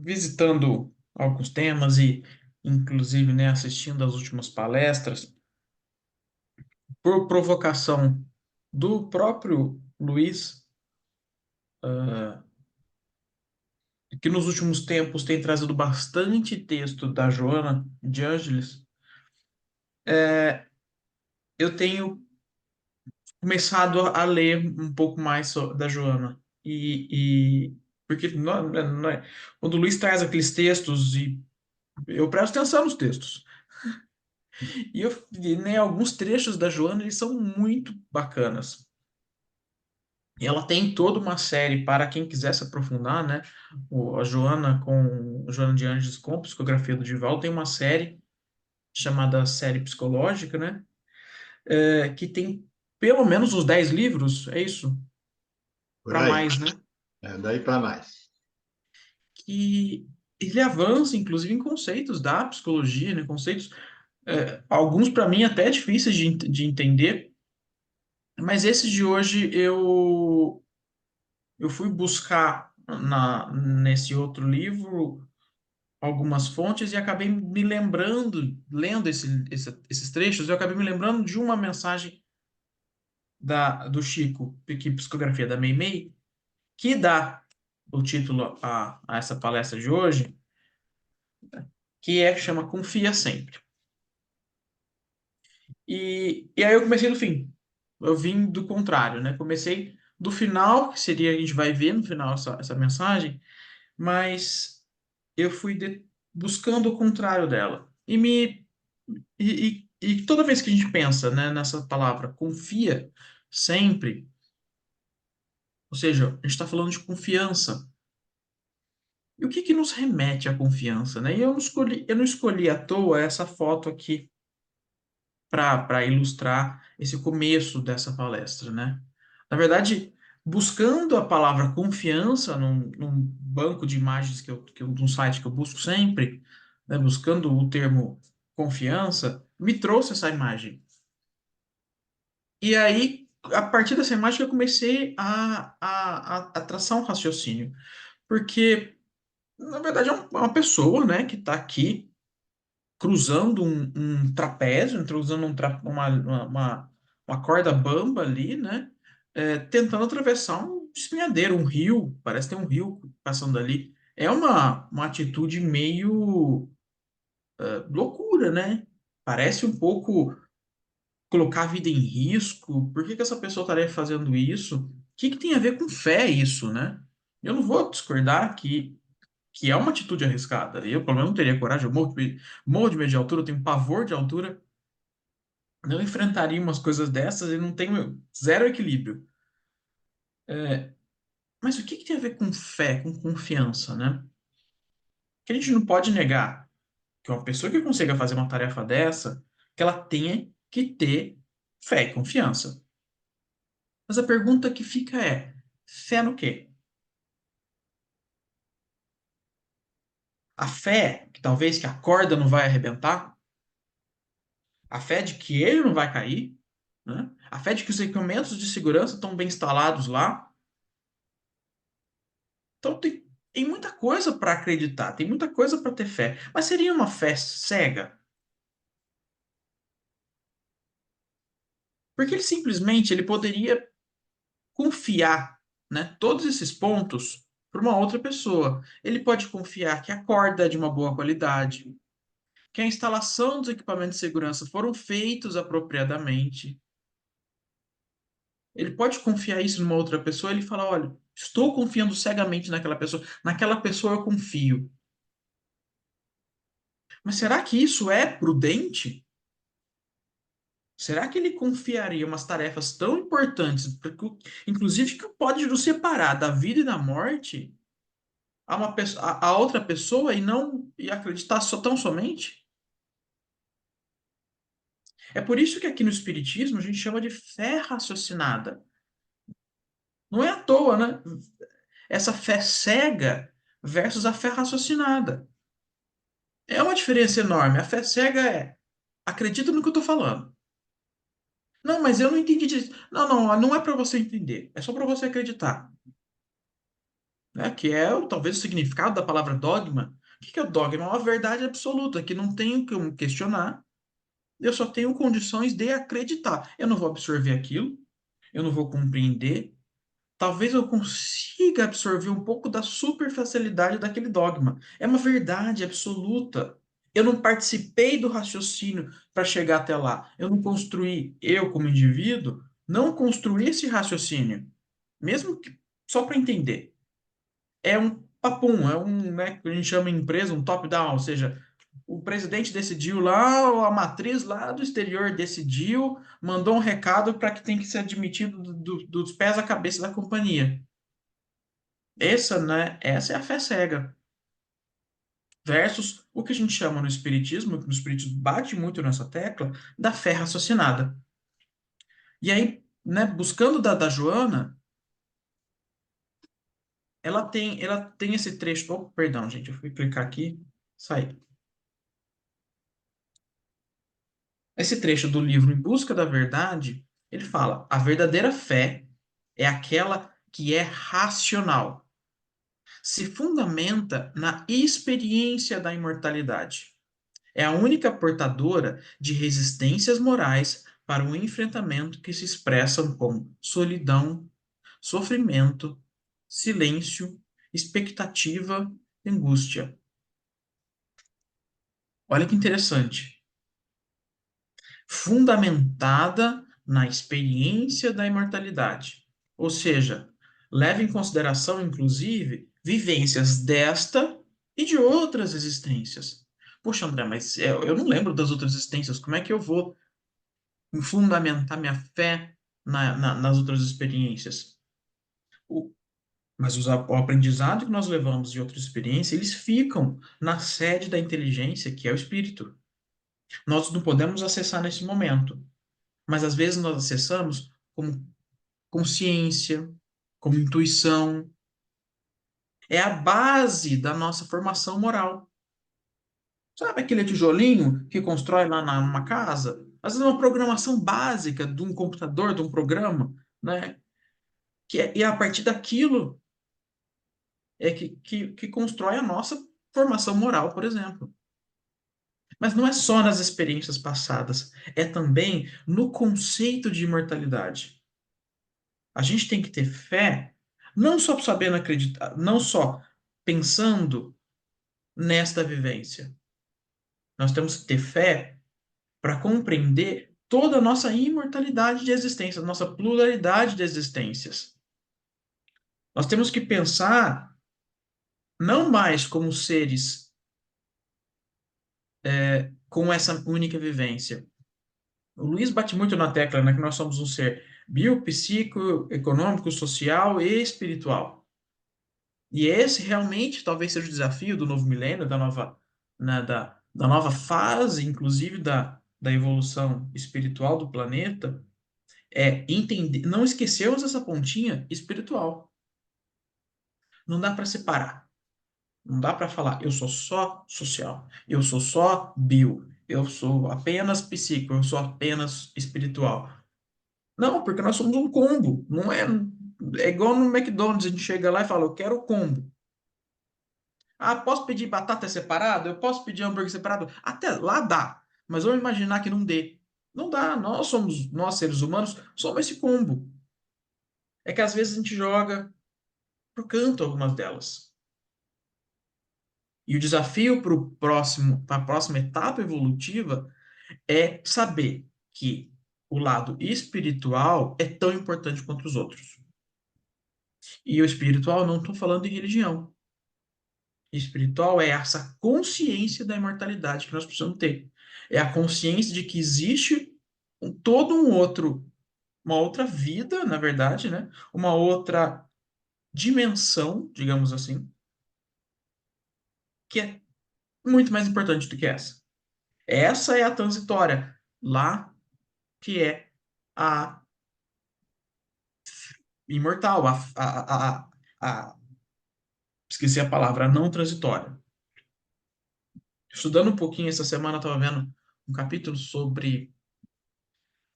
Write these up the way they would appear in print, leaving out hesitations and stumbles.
visitando alguns temas e, inclusive, né, assistindo às últimas palestras, por provocação do próprio Luiz, que nos últimos tempos tem trazido bastante texto da Joana de Ângeles, eu tenho começado a ler um pouco mais da Joana. Porque quando o Luiz traz aqueles textos e eu presto atenção nos textos. Né, alguns trechos da Joana, eles são muito bacanas. E ela tem toda uma série para quem quiser se aprofundar, né? A Joana com Joana de Anjos com Psicografia do Dival tem uma série chamada Série Psicológica, né? Que tem pelo menos uns 10 livros, é isso? Por Para aí. mais, né? É, daí para mais. Que ele avança, inclusive, em conceitos da psicologia, né? Conceitos, alguns para mim até difíceis de entender, mas esses de hoje eu fui buscar nesse outro livro algumas fontes e acabei me lembrando, lendo esses trechos, eu acabei me lembrando de uma mensagem do Chico, que psicografia da Meimei, que dá o título a essa palestra de hoje, que chama Confia Sempre. E aí eu comecei do fim. Eu vim do contrário, né? Comecei do final, que seria, a gente vai ver no final essa mensagem, mas eu fui buscando o contrário dela. E toda vez que a gente pensa, né, nessa palavra confia sempre, ou seja, a gente está falando de confiança. E o que que nos remete à confiança, né? E eu não escolhi à toa essa foto aqui para ilustrar esse começo dessa palestra, né? Na verdade, buscando a palavra confiança num banco de imagens num site que eu busco sempre, né, buscando o termo confiança, me trouxe essa imagem. E aí, a partir dessa imagem, eu comecei a traçar um raciocínio. Porque, na verdade, é uma pessoa, né, que está aqui cruzando um trapézio, né, cruzando uma corda bamba ali, né? Tentando atravessar um espinhadeiro, um rio, parece ter um rio passando ali. É uma atitude meio loucura, né? Parece um pouco colocar a vida em risco. Por que que essa pessoa estaria fazendo isso? O que que tem a ver com fé isso, né? Eu não vou discordar que é uma atitude arriscada. Eu, pelo menos, não teria coragem. Eu morro de medo de altura, eu tenho pavor de altura. Não enfrentaria umas coisas dessas e não tenho zero equilíbrio. Mas o que que tem a ver com fé, com confiança, né? Que a gente não pode negar que uma pessoa que consiga fazer uma tarefa dessa, que ela tenha que ter fé e confiança. Mas a pergunta que fica é: fé no quê? A fé que talvez que a corda não vai arrebentar? A fé de que ele não vai cair? Né? A fé de que os equipamentos de segurança estão bem instalados lá? Então tem muita coisa para acreditar, tem muita coisa para ter fé. Mas seria uma fé cega? Porque ele poderia confiar, né, todos esses pontos para uma outra pessoa. Ele pode confiar que a corda é de uma boa qualidade, que a instalação dos equipamentos de segurança foram feitos apropriadamente. Ele pode confiar isso numa outra pessoa. Ele fala: olha, estou confiando cegamente naquela pessoa eu confio. Mas será que isso é prudente? Será que ele confiaria umas tarefas tão importantes, inclusive que pode nos separar da vida e da morte, a outra pessoa e não acreditar só tão somente? É por isso que aqui no Espiritismo a gente chama de fé raciocinada. Não é à toa, né? Essa fé cega versus a fé raciocinada. É uma diferença enorme. A fé cega acredita no que eu estou falando. Não, mas eu não entendi disso. Não, não, não é para você entender. É só para você acreditar. né? Que é talvez o significado da palavra dogma. O que que é o dogma? É uma verdade absoluta, que não tenho como questionar, eu só tenho condições de acreditar. Eu não vou absorver aquilo, eu não vou compreender. Talvez eu consiga absorver um pouco da superficialidade daquele dogma. É uma verdade absoluta. Eu não participei do raciocínio para chegar até lá. Eu não construí, eu como indivíduo, não construí esse raciocínio, mesmo que só para entender. É um papum, é um, né, que a gente chama em empresa, um top-down, ou seja, o presidente decidiu lá, a matriz lá do exterior decidiu, mandou um recado para que tem que ser admitido dos pés à cabeça da companhia. Essa é a fé cega. Versus o que a gente chama no espiritismo, que no espiritismo bate muito nessa tecla, da fé raciocinada. E aí, né, buscando da Joana, ela tem esse trecho. Oh, perdão, gente, eu fui clicar aqui, saí. Esse trecho do livro Em Busca da Verdade, ele fala: a verdadeira fé é aquela que é racional, se fundamenta na experiência da imortalidade. É a única portadora de resistências morais para o enfrentamento que se expressam como solidão, sofrimento, silêncio, expectativa, angústia. Olha que interessante. Fundamentada na experiência da imortalidade. Ou seja, leva em consideração, inclusive, vivências desta e de outras existências. Poxa, André, mas eu não lembro das outras existências. Como é que eu vou fundamentar minha fé nas outras experiências? O- mas o aprendizado que nós levamos de outras experiências, eles ficam na sede da inteligência, que é o espírito. Nós não podemos acessar nesse momento, mas às vezes nós acessamos como consciência, como intuição. É a base da nossa formação moral. Sabe aquele tijolinho que constrói lá numa casa? Às vezes é uma programação básica de um computador, de um programa, né? E a partir daquilo que constrói a nossa formação moral, por exemplo. Mas não é só nas experiências passadas, é também no conceito de imortalidade. A gente tem que ter fé, não só sabendo acreditar, não só pensando nesta vivência. Nós temos que ter fé para compreender toda a nossa imortalidade de existência, nossa pluralidade de existências. Nós temos que pensar não mais como seres com essa única vivência. O Luiz bate muito na tecla, né, que nós somos um ser biopsíquico, econômico, social e espiritual. E esse realmente talvez seja o desafio do novo milênio, da nova fase, inclusive da evolução espiritual do planeta, é entender, não esquecermos essa pontinha espiritual. Não dá para separar. Não dá para falar, eu sou só social, eu sou só bio, eu sou apenas psíquico, eu sou apenas espiritual. Não, porque nós somos um combo. Não é, é igual no McDonald's, a gente chega lá e fala, eu quero o combo. Ah, posso pedir batata separado? Eu posso pedir hambúrguer separado? Até lá dá. Mas vamos imaginar que não dê. Não dá. Nós seres humanos, somos esse combo. É que às vezes a gente joga pro canto algumas delas. E o desafio para a próxima etapa evolutiva é saber que o lado espiritual é tão importante quanto os outros. E o espiritual, não estou falando de religião. Espiritual é essa consciência da imortalidade que nós precisamos ter. É a consciência de que existe todo uma outra vida, na verdade, né? Uma outra dimensão, digamos assim, que é muito mais importante do que essa. Essa é a transitória, lá que é a imortal, esqueci a palavra, a não transitória. Estudando um pouquinho essa semana, eu estava vendo um capítulo sobre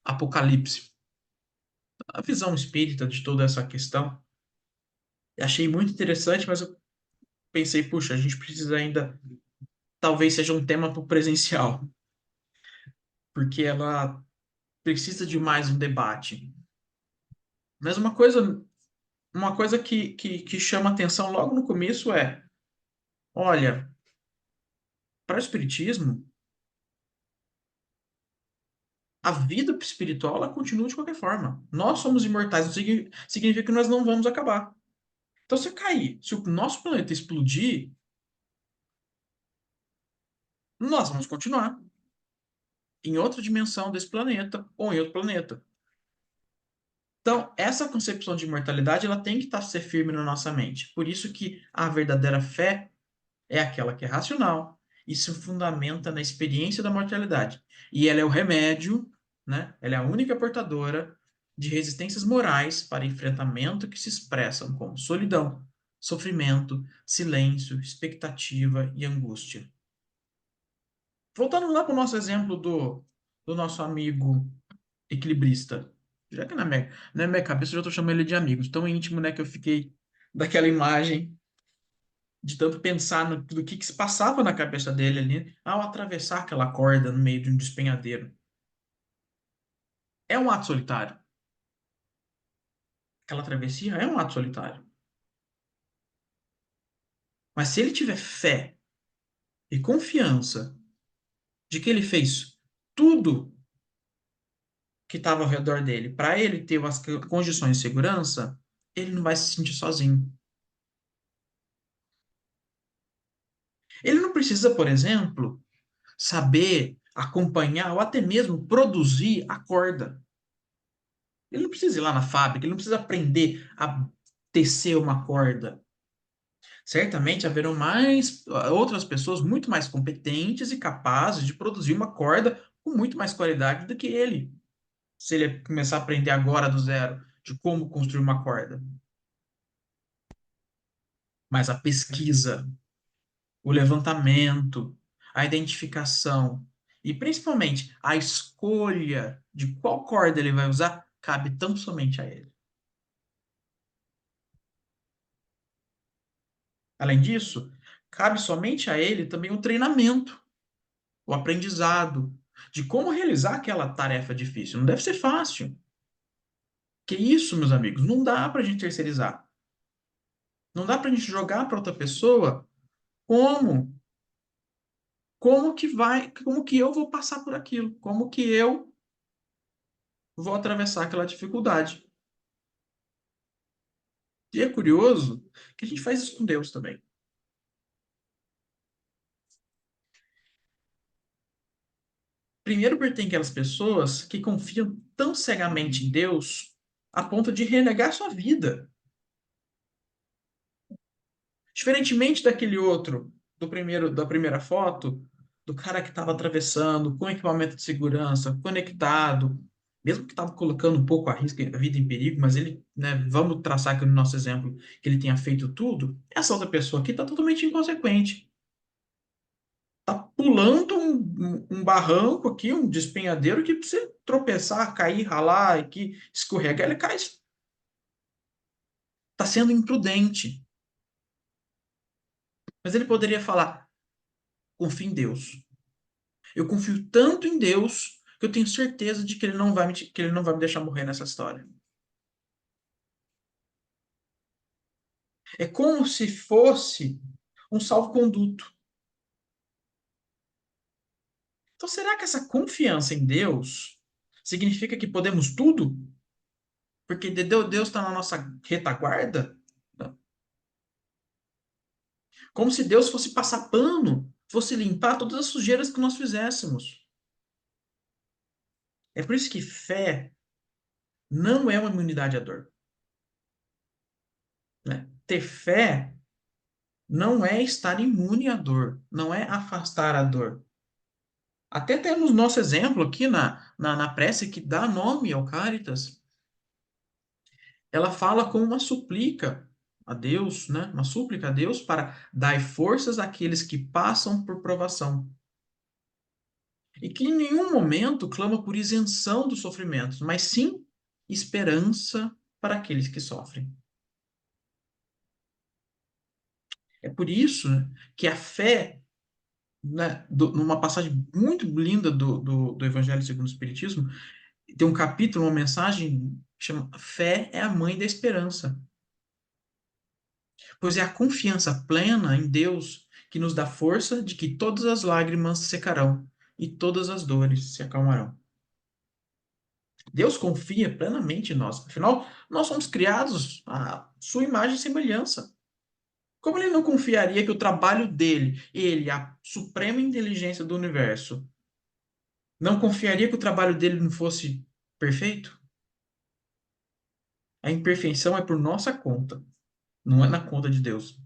Apocalipse, a visão espírita de toda essa questão. Achei muito interessante, mas eu pensei, puxa, a gente precisa ainda, talvez seja um tema para o presencial, porque ela precisa de mais um debate. Mas uma coisa que chama atenção logo no começo é, olha, para o espiritismo, a vida espiritual ela continua de qualquer forma. Nós somos imortais, não significa que nós não vamos acabar. Então, se cair, se o nosso planeta explodir, nós vamos continuar em outra dimensão desse planeta ou em outro planeta. Então, essa concepção de imortalidade ela tem que estar ser firme na nossa mente. Por isso que a verdadeira fé é aquela que é racional e se fundamenta na experiência da mortalidade. E ela é o remédio, né? Ela é a única portadora de resistências morais para enfrentamento que se expressam como solidão, sofrimento, silêncio, expectativa e angústia. Voltando lá para o nosso exemplo do nosso amigo equilibrista. Já que na minha cabeça eu já estou chamando ele de amigos. Tão íntimo, né, que eu fiquei daquela imagem de tanto pensar do que se passava na cabeça dele ali ao atravessar aquela corda no meio de um despenhadeiro. É um ato solitário. Aquela travessia é um ato solitário. Mas se ele tiver fé e confiança de que ele fez tudo que estava ao redor dele para ele ter as condições de segurança, ele não vai se sentir sozinho. Ele não precisa, por exemplo, saber acompanhar ou até mesmo produzir a corda. Ele não precisa ir lá na fábrica, ele não precisa aprender a tecer uma corda. Certamente haverão outras pessoas muito mais competentes e capazes de produzir uma corda com muito mais qualidade do que ele, se ele começar a aprender agora do zero de como construir uma corda. Mas a pesquisa, o levantamento, a identificação e principalmente a escolha de qual corda ele vai usar cabe tão somente a ele. Além disso, cabe somente a ele também o treinamento, o aprendizado de como realizar aquela tarefa difícil. Não deve ser fácil. Que isso, meus amigos, não dá para a gente terceirizar. Não dá para a gente jogar para outra pessoa como como que eu vou passar por aquilo, como que eu vou atravessar aquela dificuldade. E é curioso que a gente faz isso com Deus também. Primeiro, porque tem aquelas pessoas que confiam tão cegamente em Deus a ponto de renegar sua vida. Diferentemente daquele outro, da primeira foto, do cara que estava atravessando com equipamento de segurança, conectado, mesmo que estava colocando um pouco a risco, a vida em perigo, mas ele, né, vamos traçar aqui no nosso exemplo, que ele tenha feito tudo, essa outra pessoa aqui está totalmente inconsequente. Tá pulando um barranco aqui, um despenhadeiro que se tropeçar, cair, ralar, aqui, escorregar, ele cai. Está sendo imprudente. Mas ele poderia falar: confia em Deus. Eu confio tanto em Deus que eu tenho certeza de que que ele não vai me deixar morrer nessa história. É como se fosse um salvo-conduto. Então, será que essa confiança em Deus significa que podemos tudo? Porque Deus está na nossa retaguarda? Não. Como se Deus fosse passar pano, fosse limpar todas as sujeiras que nós fizéssemos. É por isso que fé não é uma imunidade à dor, né? Ter fé não é estar imune à dor, não é afastar a dor. Até temos nosso exemplo aqui na prece que dá nome ao Cáritas. Ela fala com uma súplica a Deus, né? Uma súplica a Deus para dar forças àqueles que passam por provação. E que em nenhum momento clama por isenção dos sofrimentos, mas sim esperança para aqueles que sofrem. É por isso, né, que a fé, né, numa passagem muito linda do Evangelho segundo o Espiritismo, tem um capítulo, uma mensagem que chama Fé é a mãe da esperança. Pois é a confiança plena em Deus que nos dá força de que todas as lágrimas secarão e todas as dores se acalmarão. Deus confia plenamente em nós. Afinal, nós somos criados à sua imagem e semelhança. Como ele não confiaria que o trabalho dele, ele, a suprema inteligência do universo, não confiaria que o trabalho dele não fosse perfeito? A imperfeição é por nossa conta, não é na conta de Deus.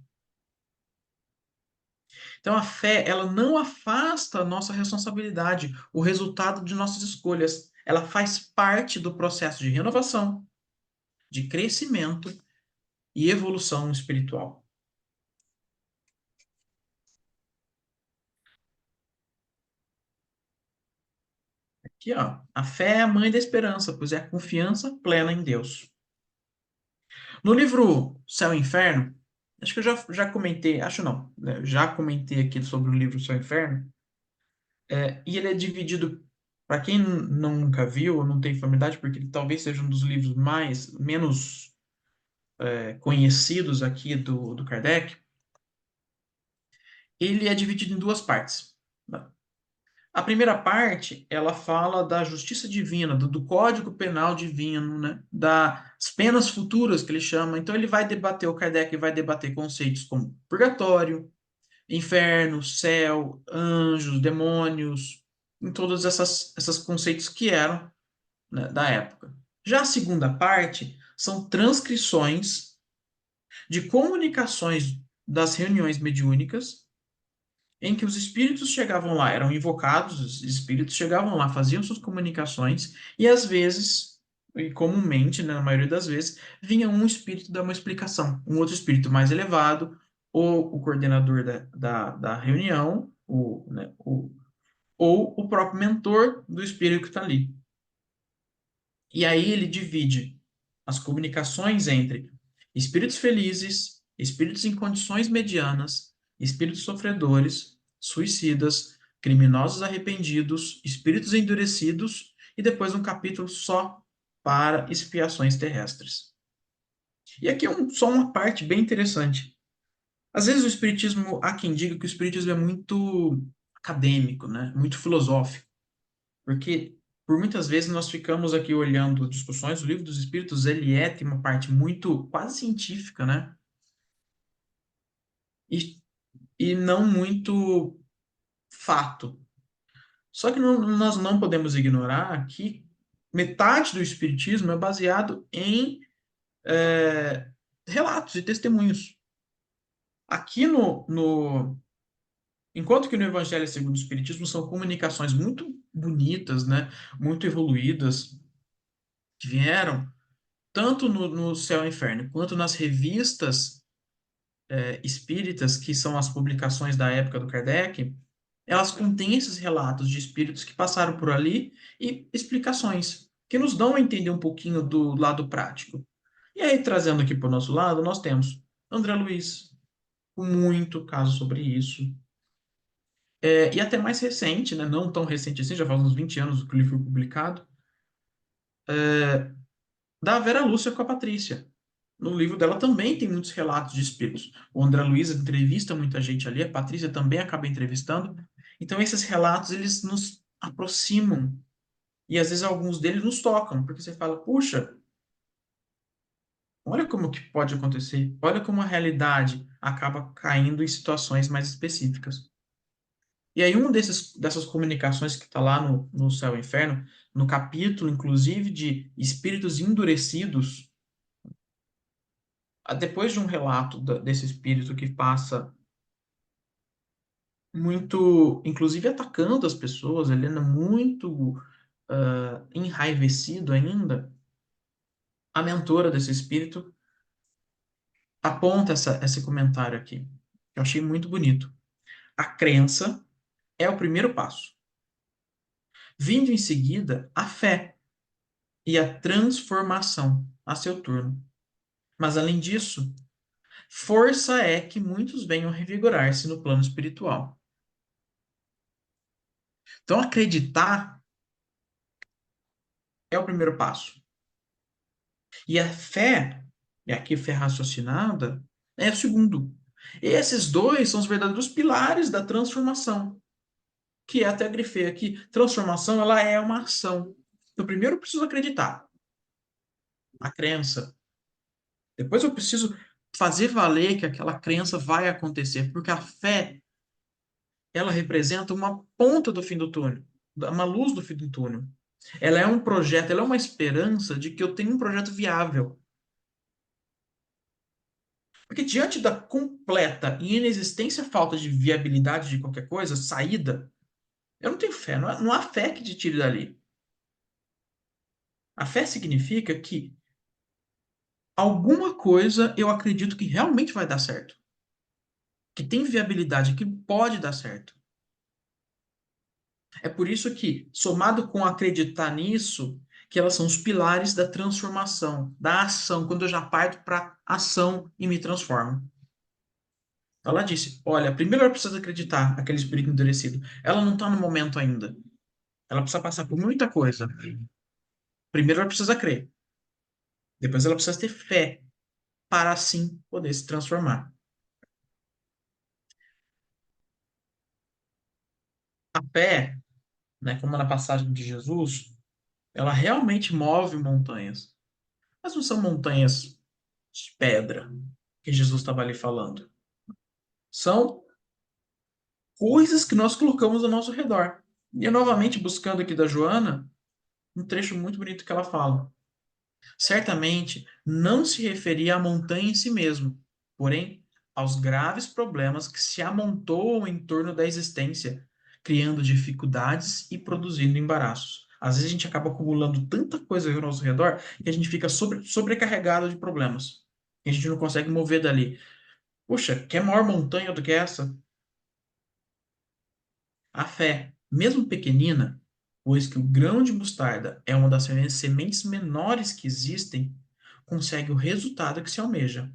Então a fé, ela não afasta a nossa responsabilidade, o resultado de nossas escolhas. Ela faz parte do processo de renovação, de crescimento e evolução espiritual. Aqui, ó, a fé é a mãe da esperança, pois é a confiança plena em Deus. No livro Céu e Inferno, acho que eu já comentei, acho não, né, já comentei aqui sobre o livro Céu e Inferno, e ele é dividido, para quem nunca viu ou não tem familiaridade, porque ele talvez seja um dos livros menos conhecidos aqui do Kardec, ele é dividido em duas partes. A primeira parte, ela fala da justiça divina, do Código Penal divino, né? Das penas futuras que ele chama. Então ele vai debater, o Kardec vai debater conceitos como purgatório, inferno, céu, anjos, demônios, em todos essas conceitos que eram, né, da época. Já a segunda parte são transcrições de comunicações das reuniões mediúnicas, em que os espíritos chegavam lá, eram invocados, os espíritos chegavam lá, faziam suas comunicações, e às vezes, e comumente, né, na maioria das vezes, vinha um espírito dar uma explicação, um outro espírito mais elevado, ou o coordenador da reunião, ou o próprio mentor do espírito que está ali. E aí ele divide as comunicações entre espíritos felizes, espíritos em condições medianas, espíritos sofredores, suicidas, criminosos arrependidos, espíritos endurecidos e depois um capítulo só para expiações terrestres. E aqui é só uma parte bem interessante. Às vezes o espiritismo, há quem diga que o espiritismo é muito acadêmico, né? Muito filosófico. Porque por muitas vezes nós ficamos aqui olhando discussões, o livro dos Espíritos, tem uma parte muito quase científica, né? E, e não muito fato. Só que nós não podemos ignorar que metade do Espiritismo é baseado em é, relatos e testemunhos. Aqui enquanto que no Evangelho segundo o Espiritismo são comunicações muito bonitas, né? Muito evoluídas, que vieram tanto no Céu e Inferno, quanto nas revistas espíritas, que são as publicações da época do Kardec, elas contêm esses relatos de espíritos que passaram por ali e explicações que nos dão a entender um pouquinho do lado prático. E aí, trazendo aqui para o nosso lado, nós temos André Luiz, com muito caso sobre isso. E até mais recente, né? Não tão recente assim, já faz uns 20 anos que o livro foi publicado, da Vera Lúcia com a Patrícia. No livro dela também tem muitos relatos de espíritos. O André Luiz entrevista muita gente ali, a Patrícia também acaba entrevistando. Então esses relatos eles nos aproximam e às vezes alguns deles nos tocam, porque você fala, puxa, olha como que pode acontecer, olha como a realidade acaba caindo em situações mais específicas. E aí dessas comunicações que está lá no Céu e Inferno, no capítulo inclusive de espíritos endurecidos, depois de um relato desse espírito que passa muito, inclusive atacando as pessoas, ele é muito enraivecido ainda, a mentora desse espírito aponta esse comentário aqui, que eu achei muito bonito. A crença é o primeiro passo. Vindo em seguida, a fé e a transformação a seu turno. Mas além disso, Força é que muitos venham revigorar-se no plano espiritual. Então, acreditar é o primeiro passo. E a fé, e aqui fé raciocinada, é o segundo. Esses dois são os verdadeiros pilares da transformação, que é até grifei aqui, transformação ela é uma ação. Então, primeiro eu preciso acreditar, a crença. Depois eu preciso fazer valer que aquela crença vai acontecer, porque a fé, ela representa uma ponta do fim do túnel, uma luz do fim do túnel. Ela é um projeto, ela é uma esperança de que eu tenho um projeto viável. Porque diante da completa e inexistência falta de viabilidade de qualquer coisa, saída, eu não tenho fé, não há fé que te tire dali. A fé significa que alguma coisa eu acredito que realmente vai dar certo, que tem viabilidade, que pode dar certo. É por isso que, somado com acreditar nisso, que elas são os pilares da transformação, da ação, quando eu já parto para ação e me transformo. Ela disse: olha, primeiro ela precisa acreditar, aquele espírito endurecido. Ela não está no momento ainda. Ela precisa passar por muita coisa. Primeiro ela precisa crer. Depois ela precisa ter fé para assim poder se transformar. A fé, né, como na passagem de Jesus, ela realmente move montanhas. Mas não são montanhas de pedra que Jesus estava ali falando. São coisas que nós colocamos ao nosso redor. E eu novamente buscando aqui da Joana, um trecho muito bonito que ela fala. Certamente não se referia à montanha em si mesmo, porém aos graves problemas que se amontoam em torno da existência, criando dificuldades e produzindo embaraços. Às vezes a gente acaba acumulando tanta coisa ao nosso redor que a gente fica sobrecarregado de problemas. E a gente não consegue mover dali. Puxa, quer maior montanha do que essa? A fé, mesmo pequenina, pois que o grão de mostarda é uma das sementes menores que existem, consegue o resultado que se almeja,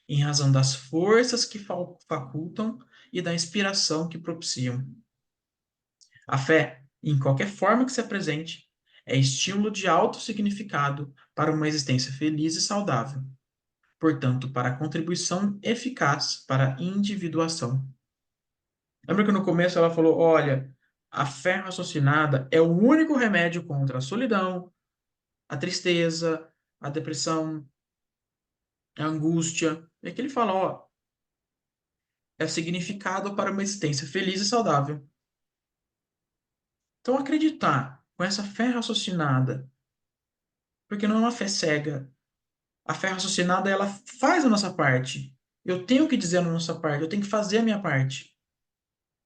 em razão das forças que facultam e da inspiração que propiciam. A fé, em qualquer forma que se apresente, é estímulo de alto significado para uma existência feliz e saudável, portanto, para a contribuição eficaz para a individuação. Lembra que no começo ela falou: olha, a fé raciocinada é o único remédio contra a solidão, a tristeza, a depressão, a angústia. É que ele fala: ó, é significado para uma existência feliz e saudável. Então, acreditar com essa fé raciocinada, porque não é uma fé cega. A fé raciocinada, ela faz a nossa parte. Eu tenho que dizer a nossa parte, eu tenho que fazer a minha parte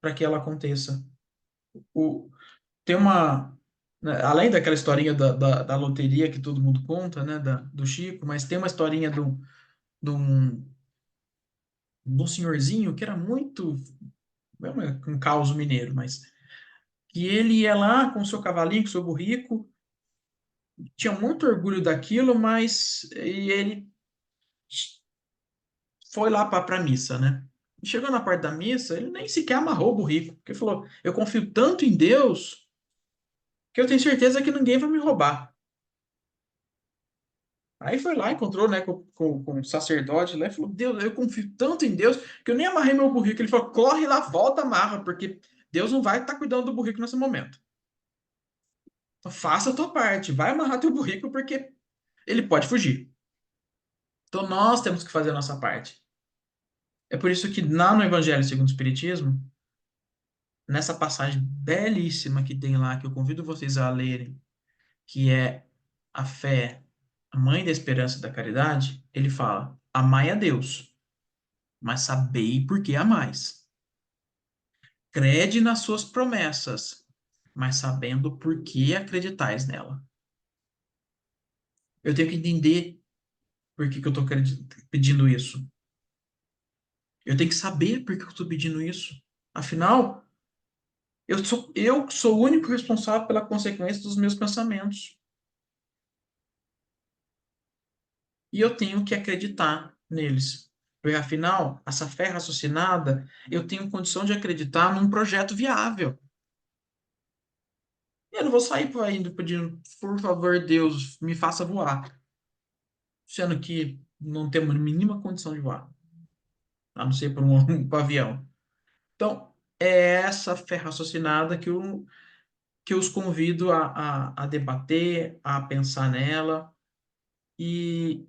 para que ela aconteça. O, tem uma, né, além daquela historinha da loteria que todo mundo conta, né, do Chico, mas tem uma historinha de um, de um senhorzinho que era muito, é um caos mineiro, mas que ele ia lá com o seu cavalinho, com o seu burrico, tinha muito orgulho daquilo, mas e ele foi lá para a missa, né? E chegou na parte da missa, ele nem sequer amarrou o burrico, porque ele falou: eu confio tanto em Deus que eu tenho certeza que ninguém vai me roubar. Aí foi lá, encontrou, né, com o sacerdote lá e falou: Deus, eu confio tanto em Deus que eu nem amarrei meu burrico. Ele falou: corre lá, volta, amarra, porque Deus não vai estar cuidando do burrico nesse momento. Então, faça a tua parte, vai amarrar teu burrico porque ele pode fugir. Então nós temos que fazer a nossa parte. É por isso que lá no Evangelho segundo o Espiritismo, nessa passagem belíssima que tem lá, que eu convido vocês a lerem, que é a fé, a mãe da esperança e da caridade, ele fala: amai a Deus, mas sabei por que amais. Crede nas suas promessas, mas sabendo por que acreditais nela. Eu tenho que entender por que eu estou pedindo isso. Eu tenho que saber por que eu estou pedindo isso. Afinal, eu sou o único responsável pela consequência dos meus pensamentos. E eu tenho que acreditar neles. Porque, afinal, essa fé raciocinada, eu tenho condição de acreditar num projeto viável. Eu não vou sair por aí pedindo, por favor, Deus, me faça voar, sendo que não temos a mínima condição de voar, a não ser por um avião. Então, é essa fé raciocinada que eu os convido a debater, a pensar nela. E,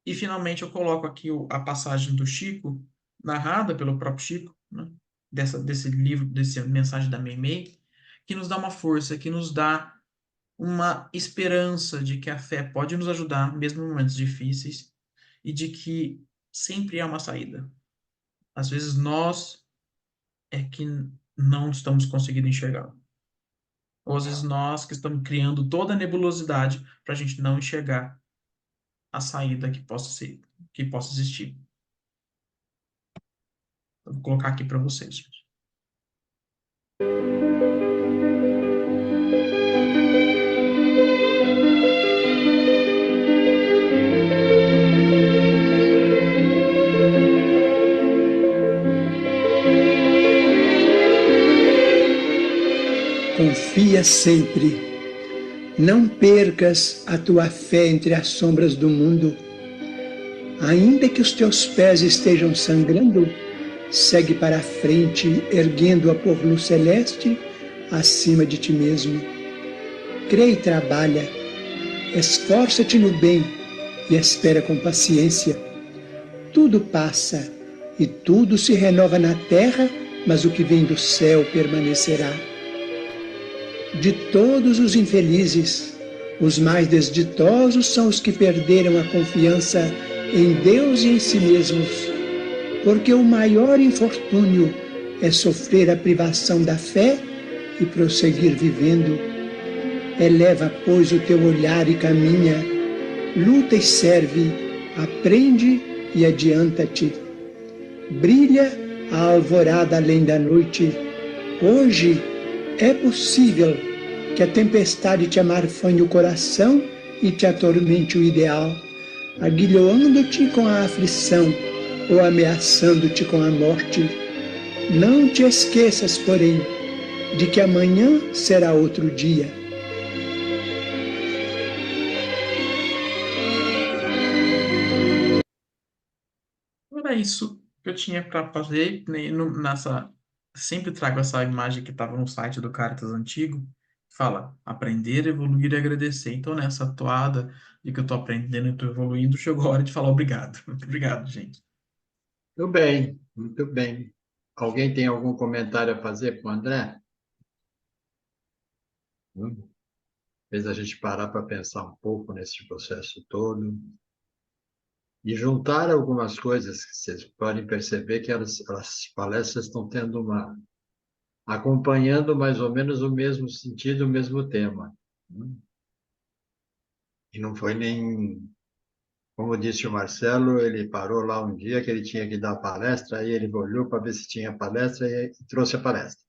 e finalmente eu coloco aqui a passagem do Chico, narrada pelo próprio Chico, né? Desse livro, dessa mensagem da Meimei, que nos dá uma força, que nos dá uma esperança de que a fé pode nos ajudar, mesmo em momentos difíceis, e de que sempre há uma saída. Às vezes nós é que não estamos conseguindo enxergar. Ou às vezes nós que estamos criando toda a nebulosidade para a gente não enxergar a saída que possa ser, que possa existir. Eu vou colocar aqui para vocês, gente. Confia sempre. Não percas a tua fé entre as sombras do mundo. Ainda que os teus pés estejam sangrando, segue para a frente, erguendo-a por luz celeste acima de ti mesmo. Crê e trabalha. Esforça-te no bem e espera com paciência. Tudo passa e tudo se renova na terra, mas o que vem do céu permanecerá. De todos os infelizes, os mais desditosos são os que perderam a confiança em Deus e em si mesmos, porque o maior infortúnio é sofrer a privação da fé e prosseguir vivendo. Eleva, pois, o teu olhar e caminha, luta e serve, aprende e adianta-te. Brilha a alvorada além da noite. Hoje é possível que a tempestade te amarfanhe o coração e te atormente o ideal, aguilhoando-te com a aflição ou ameaçando-te com a morte. Não te esqueças, porém, de que amanhã será outro dia. Era isso que eu tinha para fazer, né, nessa sempre trago essa imagem que estava no site do Caritas Antigo, fala aprender, evoluir e agradecer. Então, nessa toada de que eu estou aprendendo e estou evoluindo, chegou a hora de falar obrigado. Obrigado, gente. Muito bem, muito bem. Alguém tem algum comentário a fazer para o André? Fez a gente parar para pensar um pouco nesse processo todo e juntar algumas coisas que vocês podem perceber que as palestras estão tendo acompanhando mais ou menos o mesmo sentido, o mesmo tema. E não foi nem, como disse o Marcelo, ele parou lá um dia que ele tinha que dar palestra, aí ele olhou para ver se tinha palestra e trouxe a palestra.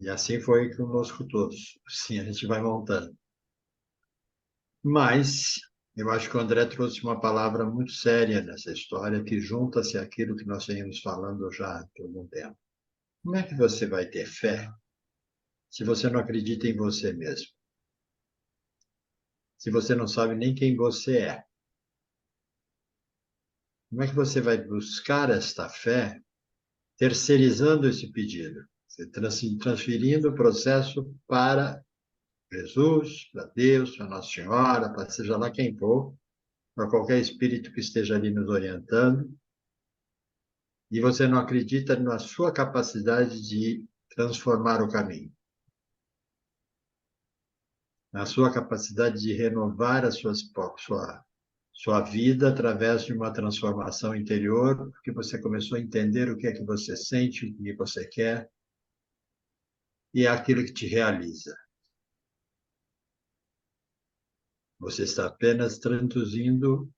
E assim foi conosco todos. Sim, a gente vai montando. Mas eu acho que o André trouxe uma palavra muito séria nessa história, que junta-se àquilo que nós vemos falando já há algum tempo. Como é que você vai ter fé se você não acredita em você mesmo? Se você não sabe nem quem você é? Como é que você vai buscar esta fé terceirizando esse pedido? Você transferindo o processo para Jesus, para Deus, para Nossa Senhora, para seja lá quem for, para qualquer espírito que esteja ali nos orientando, e você não acredita na sua capacidade de transformar o caminho, na sua capacidade de renovar sua vida através de uma transformação interior, porque você começou a entender o que é que você sente, o que você quer, e é aquilo que te realiza. Você está apenas traduzindo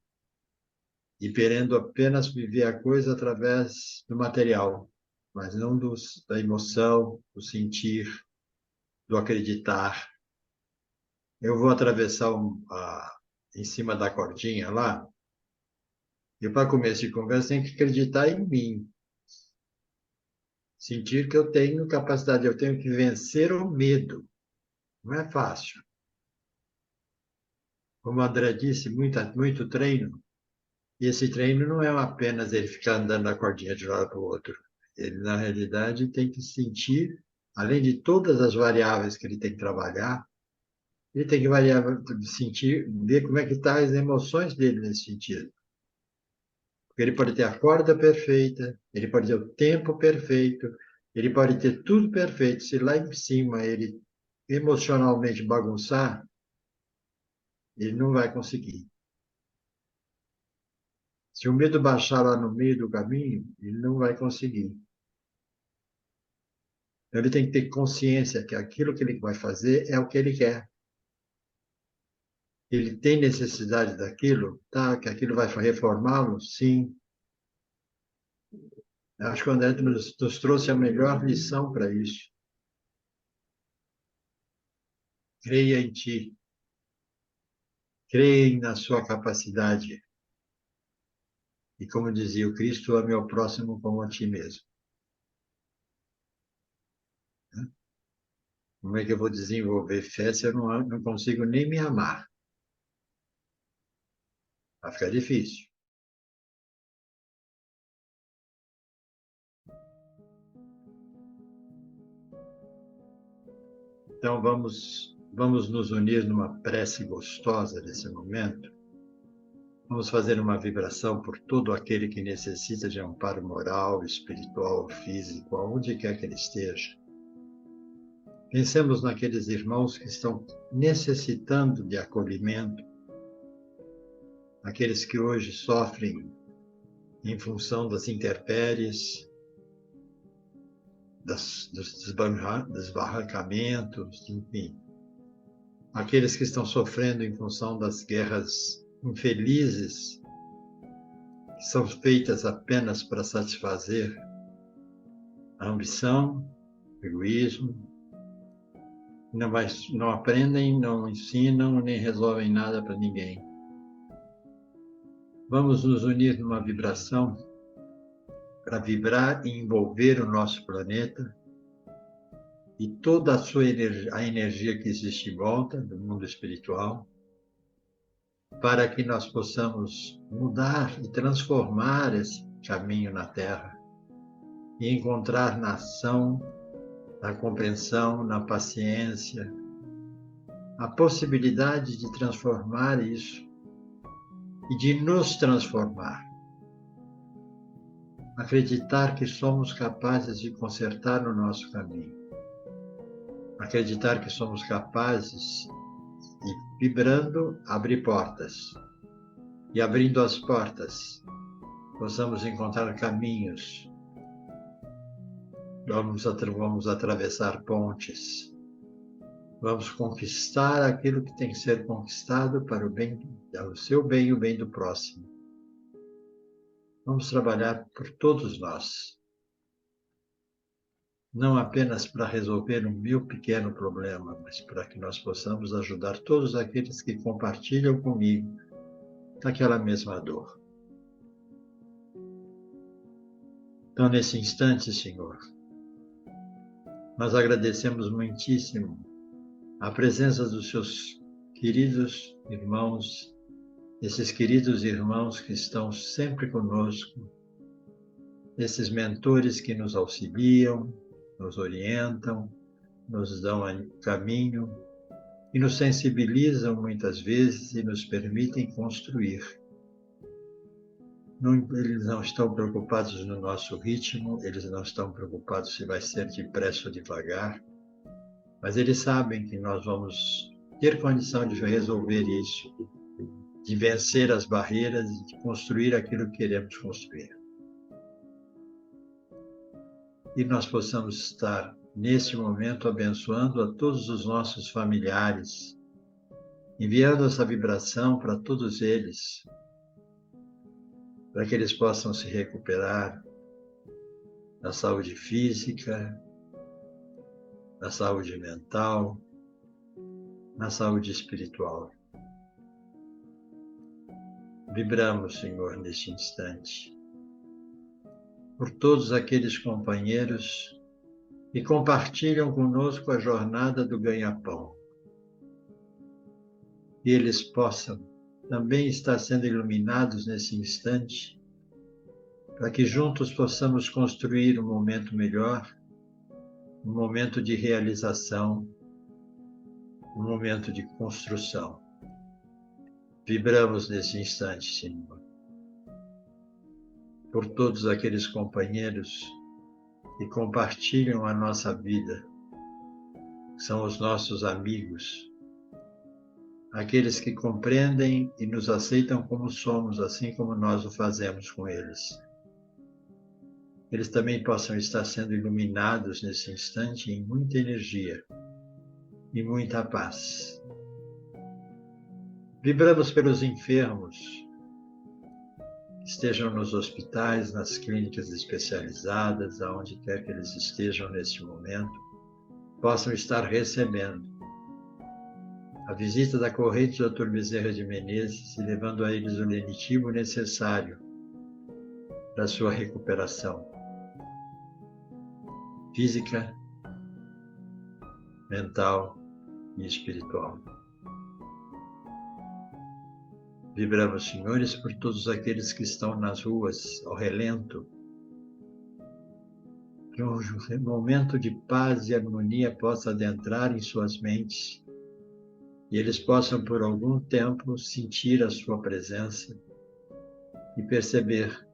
e querendo apenas viver a coisa através do material, mas não da emoção, do sentir, do acreditar. Eu vou atravessar em cima da cordinha lá, E para começo de conversa, tem que acreditar em mim. Sentir que eu tenho capacidade, eu tenho que vencer o medo. Não é fácil. Como o André disse, muito treino. E esse treino não é apenas ele ficar andando na cordinha de um lado para o outro. Ele, na realidade, tem que sentir, além de todas as variáveis que ele tem que trabalhar, ele tem que sentir, ver como é que estão as emoções dele nesse sentido. Porque ele pode ter a corda perfeita, ele pode ter o tempo perfeito, ele pode ter tudo perfeito. Se lá em cima ele emocionalmente bagunçar, ele não vai conseguir. Se o medo baixar lá no meio do caminho, ele não vai conseguir. Então, ele tem que ter consciência que aquilo que ele vai fazer é o que ele quer. Ele tem necessidade daquilo, tá? Que aquilo vai reformá-lo? Sim. Eu acho que o André nos trouxe a melhor lição para isso. Creia em ti. Creia na sua capacidade. E como dizia o Cristo, ame ao próximo como a ti mesmo. Como é que eu vou desenvolver fé se eu não consigo nem me amar? Vai ficar difícil. Então vamos nos unir numa prece gostosa nesse momento. Vamos fazer uma vibração por todo aquele que necessita de amparo moral, espiritual, físico, aonde quer que ele esteja. Pensemos naqueles irmãos que estão necessitando de acolhimento, aqueles que hoje sofrem em função das intempéries, dos desbarrancamentos, enfim. Aqueles que estão sofrendo em função das guerras infelizes, que são feitas apenas para satisfazer a ambição, o egoísmo, não aprendem, não ensinam, nem resolvem nada para ninguém. Vamos nos unir numa vibração para vibrar e envolver o nosso planeta e toda a energia que existe em volta do mundo espiritual, para que nós possamos mudar e transformar esse caminho na Terra e encontrar na ação, na compreensão, na paciência, a possibilidade de transformar isso e de nos transformar. Acreditar que somos capazes de consertar o nosso caminho. Acreditar que somos capazes de, vibrando, abrir portas. E abrindo as portas, possamos encontrar caminhos. Vamos atravessar pontes. Vamos conquistar aquilo que tem que ser conquistado para o seu bem e o bem do próximo. Vamos trabalhar por todos nós. Não apenas para resolver o meu pequeno problema, mas para que nós possamos ajudar todos aqueles que compartilham comigo daquela mesma dor. Então, nesse instante, Senhor, nós agradecemos muitíssimo a presença dos seus queridos irmãos, esses queridos irmãos que estão sempre conosco, esses mentores que nos auxiliam, nos orientam, nos dão caminho e nos sensibilizam muitas vezes e nos permitem construir. Eles não estão preocupados no nosso ritmo, eles não estão preocupados se vai ser depressa ou devagar, mas eles sabem que nós vamos ter condição de resolver isso, de vencer as barreiras e de construir aquilo que queremos construir. E nós possamos estar, neste momento, abençoando a todos os nossos familiares, enviando essa vibração para todos eles, para que eles possam se recuperar da saúde física, da saúde mental, na saúde espiritual. Vibramos, Senhor, neste instante, por todos aqueles companheiros que compartilham conosco a jornada do ganha-pão. Que eles possam também estar sendo iluminados nesse instante, para que juntos possamos construir um momento melhor, um momento de realização, um momento de construção. Vibramos nesse instante, Senhor, por todos aqueles companheiros que compartilham a nossa vida, que são os nossos amigos, aqueles que compreendem e nos aceitam como somos, assim como nós o fazemos com eles. Eles também possam estar sendo iluminados nesse instante em muita energia e muita paz. Vibramos pelos enfermos, que estejam nos hospitais, nas clínicas especializadas, aonde quer que eles estejam neste momento, possam estar recebendo a visita da corrente do Dr. Bezerra de Menezes e levando a eles o lenitivo necessário para a sua recuperação física, mental e espiritual. Vibramos, senhores, por todos aqueles que estão nas ruas, ao relento, que um momento de paz e harmonia possa adentrar em suas mentes e eles possam, por algum tempo, sentir a sua presença e perceber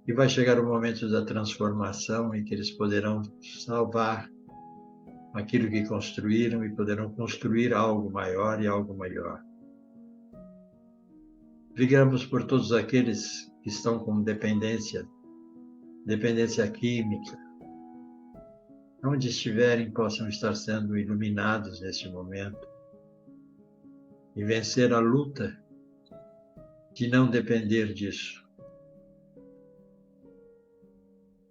que vai chegar o momento da transformação em que eles poderão salvar aquilo que construíram e poderão construir algo maior e algo melhor. Vibramos por todos aqueles que estão com dependência química, onde estiverem possam estar sendo iluminados neste momento e vencer a luta de não depender disso.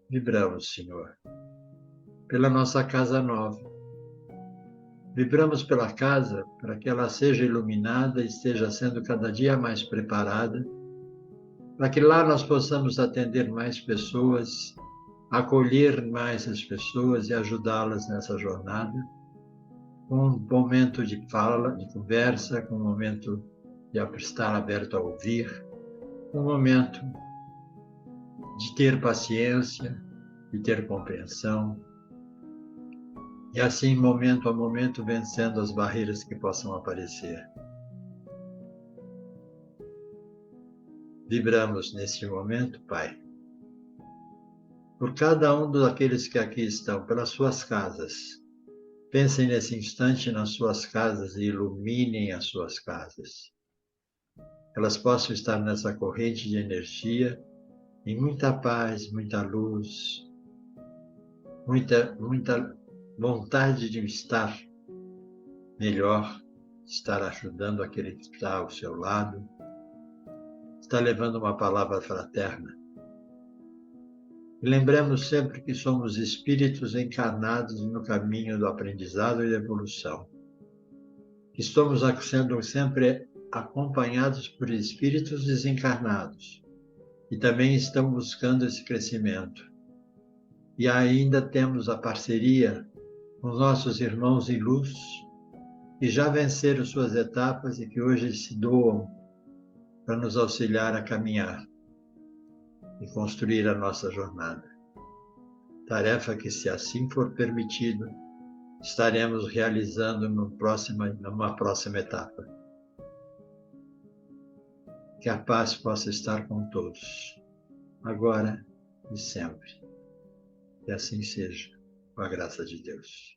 Vibramos, Senhor, pela nossa casa nova. Vibramos pela casa para que ela seja iluminada e esteja sendo cada dia mais preparada, para que lá nós possamos atender mais pessoas, acolher mais as pessoas e ajudá-las nessa jornada, com um momento de fala, de conversa, com um momento de estar aberto a ouvir, um momento de ter paciência, de ter compreensão, e assim, momento a momento, vencendo as barreiras que possam aparecer. Vibramos neste momento, Pai, por cada um daqueles que aqui estão, pelas suas casas. Pensem nesse instante nas suas casas e iluminem as suas casas. Elas possam estar nessa corrente de energia, em muita paz, muita luz, muita vontade de estar melhor, estar ajudando aquele que está ao seu lado, estar levando uma palavra fraterna. E lembremos sempre que somos espíritos encarnados no caminho do aprendizado e da evolução. Estamos sendo sempre acompanhados por espíritos desencarnados e também estão buscando esse crescimento. E ainda temos a parceria com os nossos irmãos em luz, que já venceram suas etapas e que hoje se doam para nos auxiliar a caminhar e construir a nossa jornada. Tarefa que, se assim for permitido, estaremos realizando numa próxima etapa. Que a paz possa estar com todos, agora e sempre. Que assim seja, com a graça de Deus.